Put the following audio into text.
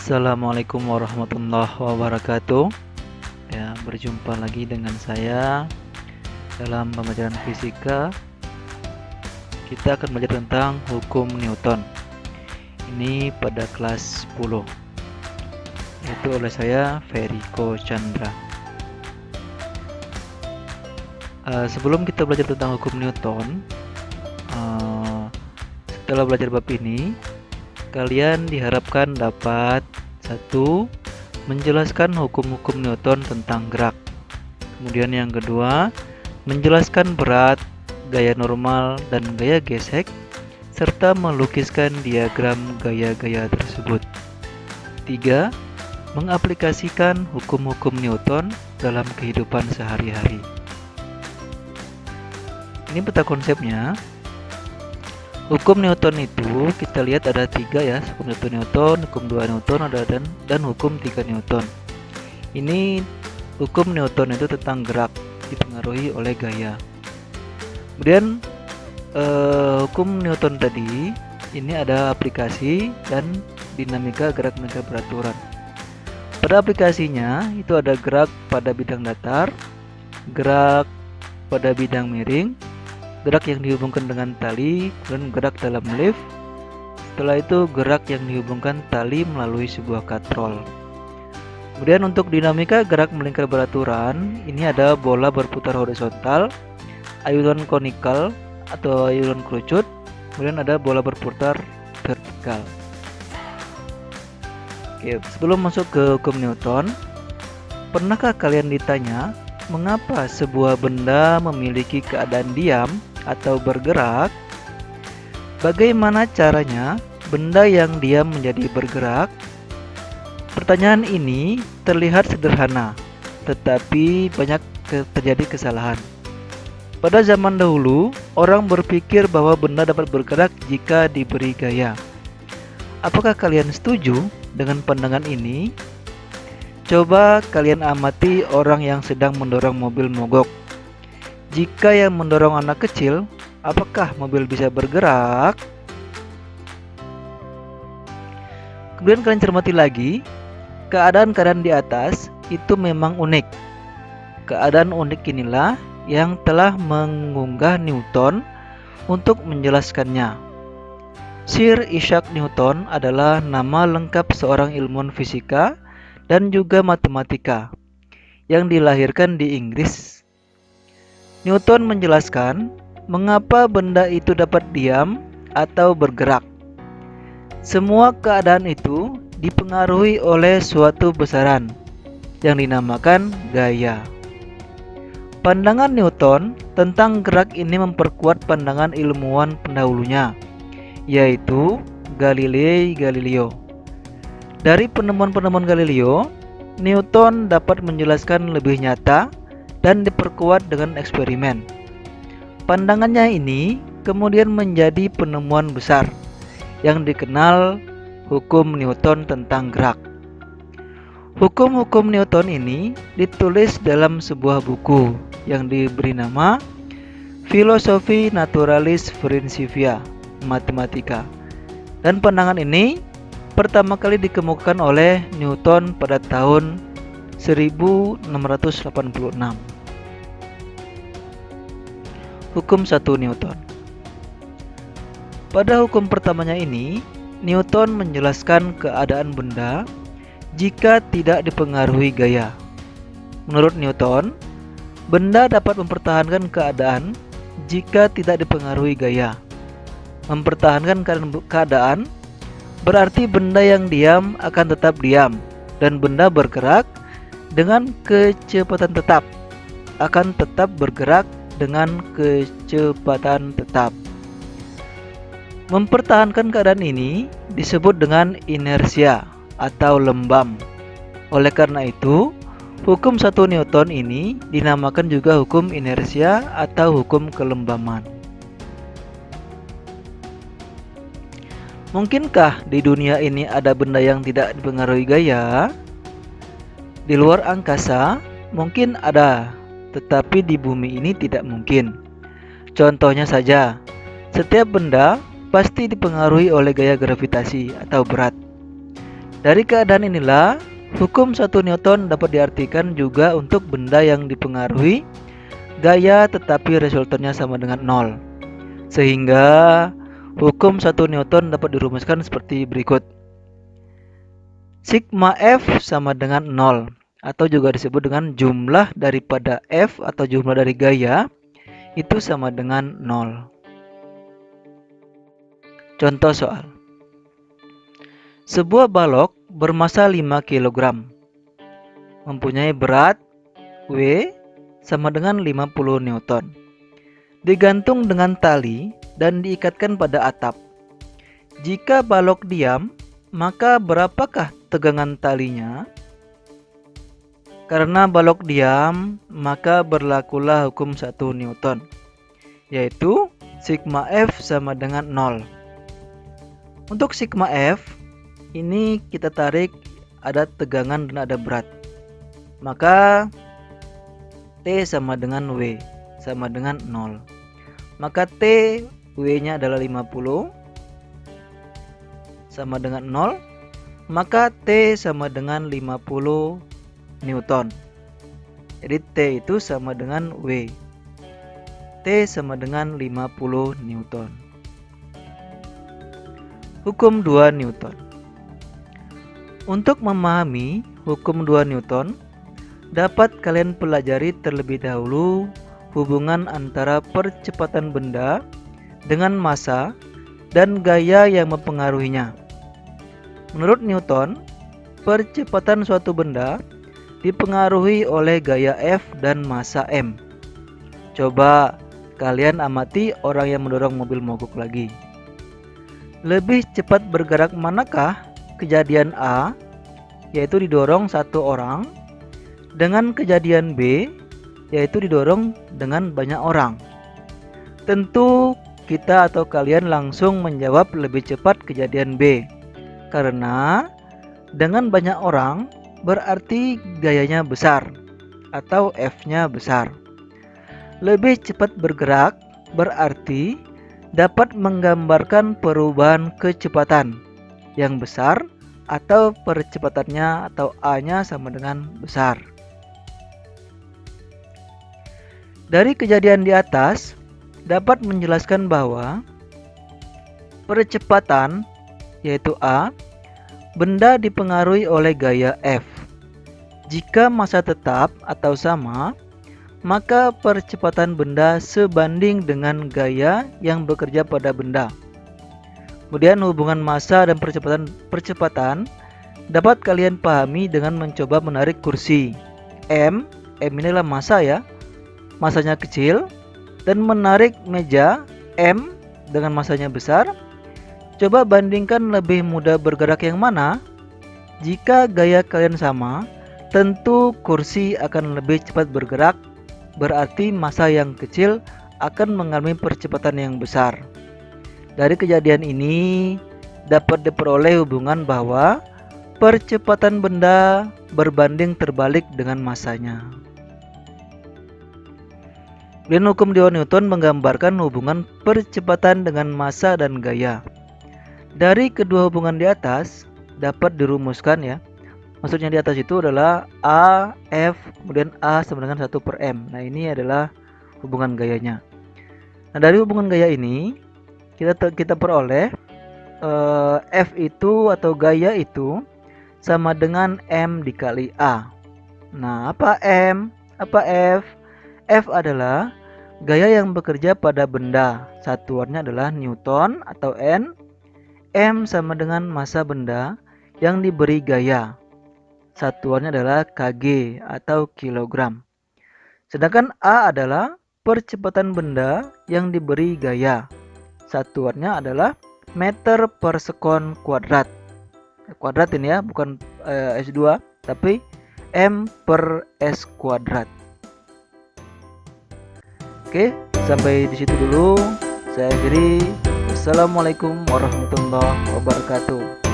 Assalamualaikum warahmatullahi wabarakatuh. Ya, berjumpa lagi dengan saya dalam pembelajaran fisika. Kita akan belajar tentang hukum Newton. Ini pada kelas 10. Itu oleh saya Feriko Chandra. Sebelum kita belajar tentang hukum Newton, setelah belajar bab ini, kalian diharapkan dapat 1. Menjelaskan hukum-hukum Newton tentang gerak. Kemudian yang kedua, menjelaskan berat, gaya normal, dan gaya gesek, serta melukiskan diagram gaya-gaya tersebut. 3. Mengaplikasikan hukum-hukum Newton dalam kehidupan sehari-hari. Ini peta konsepnya. Hukum Newton itu kita lihat ada 3 ya, hukum Newton, hukum 2 Newton dan hukum 3 Newton. Ini hukum Newton itu tentang gerak, dipengaruhi oleh gaya. Kemudian hukum Newton tadi ini ada aplikasi dan dinamika gerak menika beraturan. Pada aplikasinya itu ada gerak pada bidang datar, gerak pada bidang miring, gerak yang dihubungkan dengan tali, dan gerak dalam lift. Setelah itu gerak yang dihubungkan tali melalui sebuah katrol. Kemudian untuk dinamika gerak melingkar beraturan, ini ada bola berputar horizontal, ayunan konikal atau ayunan kerucut, kemudian ada bola berputar vertikal. Oke, sebelum masuk ke hukum Newton, pernahkah kalian ditanya mengapa sebuah benda memiliki keadaan diam atau bergerak? Bagaimana caranya benda yang diam menjadi bergerak? Pertanyaan ini terlihat sederhana, tetapi banyak terjadi kesalahan. Pada zaman dahulu, orang berpikir bahwa benda dapat bergerak jika diberi gaya. Apakah kalian setuju dengan pandangan ini? Coba kalian amati orang yang sedang mendorong mobil mogok. Jika yang mendorong anak kecil, apakah mobil bisa bergerak? Kemudian kalian cermati lagi, keadaan-keadaan di atas itu memang unik. Keadaan unik inilah yang telah mengunggah Newton untuk menjelaskannya. Sir Isaac Newton adalah nama lengkap seorang ilmuwan fisika dan juga matematika yang dilahirkan di Inggris. Newton menjelaskan mengapa benda itu dapat diam atau bergerak. Semua keadaan itu dipengaruhi oleh suatu besaran yang dinamakan gaya. Pandangan Newton tentang gerak ini memperkuat pandangan ilmuwan pendahulunya, yaitu Galileo. Dari penemuan-penemuan Galileo, Newton dapat menjelaskan lebih nyata dan diperkuat dengan eksperimen. Pandangannya ini kemudian menjadi penemuan besar yang dikenal hukum Newton tentang gerak. Hukum-hukum Newton ini ditulis dalam sebuah buku yang diberi nama Philosophiae Naturalis Principia Mathematica. Dan pandangan ini pertama kali dikemukakan oleh Newton pada tahun 1686. Hukum 1 Newton. Pada hukum pertamanya ini, Newton menjelaskan keadaan benda jika tidak dipengaruhi gaya. Menurut Newton, benda dapat mempertahankan keadaan jika tidak dipengaruhi gaya. Mempertahankan keadaan berarti benda yang diam akan tetap diam, dan benda bergerak dengan kecepatan tetap akan tetap bergerak dengan kecepatan tetap. Mempertahankan keadaan ini disebut dengan inersia atau lembam. Oleh karena itu, hukum 1 Newton ini dinamakan juga hukum inersia atau hukum kelembaman. Mungkinkah di dunia ini ada benda yang tidak dipengaruhi gaya? Di luar angkasa mungkin ada, tetapi di bumi ini tidak mungkin. Contohnya saja, setiap benda pasti dipengaruhi oleh gaya gravitasi atau berat. Dari keadaan inilah, hukum 1 Newton dapat diartikan juga untuk benda yang dipengaruhi gaya tetapi resultannya sama dengan 0. Sehingga hukum 1 Newton dapat dirumuskan seperti berikut. Sigma F sama dengan 0, atau juga disebut dengan jumlah daripada F atau jumlah dari gaya itu sama dengan 0. Contoh soal. Sebuah balok bermasa 5 kg, mempunyai berat W sama dengan 50 Newton. Digantung dengan tali dan diikatkan pada atap. Jika balok diam, maka berapakah tegangan talinya? Karena balok diam, maka berlakulah hukum 1 Newton, yaitu sigma F sama dengan 0. Untuk sigma F, ini kita tarik ada tegangan dan ada berat. Maka T sama dengan W sama dengan 0. Maka T, W-nya adalah 50 sama dengan 0. Maka T sama dengan 50 Newton. Jadi T itu sama dengan W. T sama dengan 50 Newton. Hukum 2 Newton. Untuk memahami hukum 2 Newton, dapat kalian pelajari terlebih dahulu hubungan antara percepatan benda dengan massa dan gaya yang mempengaruhinya. Menurut Newton, percepatan suatu benda dipengaruhi oleh gaya F dan massa M. Coba kalian amati orang yang mendorong mobil mogok lagi. Lebih cepat bergerak manakah kejadian A, yaitu didorong satu orang, dengan kejadian B, yaitu didorong dengan banyak orang? Tentu kita atau kalian langsung menjawab lebih cepat kejadian B, karena dengan banyak orang berarti gayanya besar atau F-nya besar. Lebih cepat bergerak berarti dapat menggambarkan perubahan kecepatan yang besar atau percepatannya atau A-nya sama dengan besar. Dari kejadian di atas dapat menjelaskan bahwa percepatan, yaitu A, benda dipengaruhi oleh gaya F. Jika massa tetap atau sama, maka percepatan benda sebanding dengan gaya yang bekerja pada benda. Kemudian hubungan massa dan percepatan dapat kalian pahami dengan mencoba menarik kursi M ini adalah massa ya, massanya kecil, dan menarik meja M dengan massanya besar. Coba bandingkan lebih mudah bergerak yang mana? Jika gaya kalian sama, tentu kursi akan lebih cepat bergerak, berarti massa yang kecil akan mengalami percepatan yang besar. Dari kejadian ini dapat diperoleh hubungan bahwa percepatan benda berbanding terbalik dengan massanya. Dan hukum 2 Newton menggambarkan hubungan percepatan dengan massa dan gaya. Dari kedua hubungan di atas dapat dirumuskan ya. Maksudnya di atas itu adalah A, F, kemudian A sama dengan 1/m. Nah, ini adalah hubungan gayanya. Nah, dari hubungan gaya ini kita peroleh F itu atau gaya itu sama dengan M dikali A. Nah, apa M? Apa F? F adalah gaya yang bekerja pada benda. Satuannya adalah Newton atau N. M sama dengan massa benda yang diberi gaya. Satuannya adalah kg atau kilogram. Sedangkan A adalah percepatan benda yang diberi gaya. Satuannya adalah meter per sekon kuadrat. Kuadrat ini ya, bukan S2, tapi M per S kuadrat. Oke, sampai di situ dulu. Saya akhiri. Assalamualaikum warahmatullahi wabarakatuh.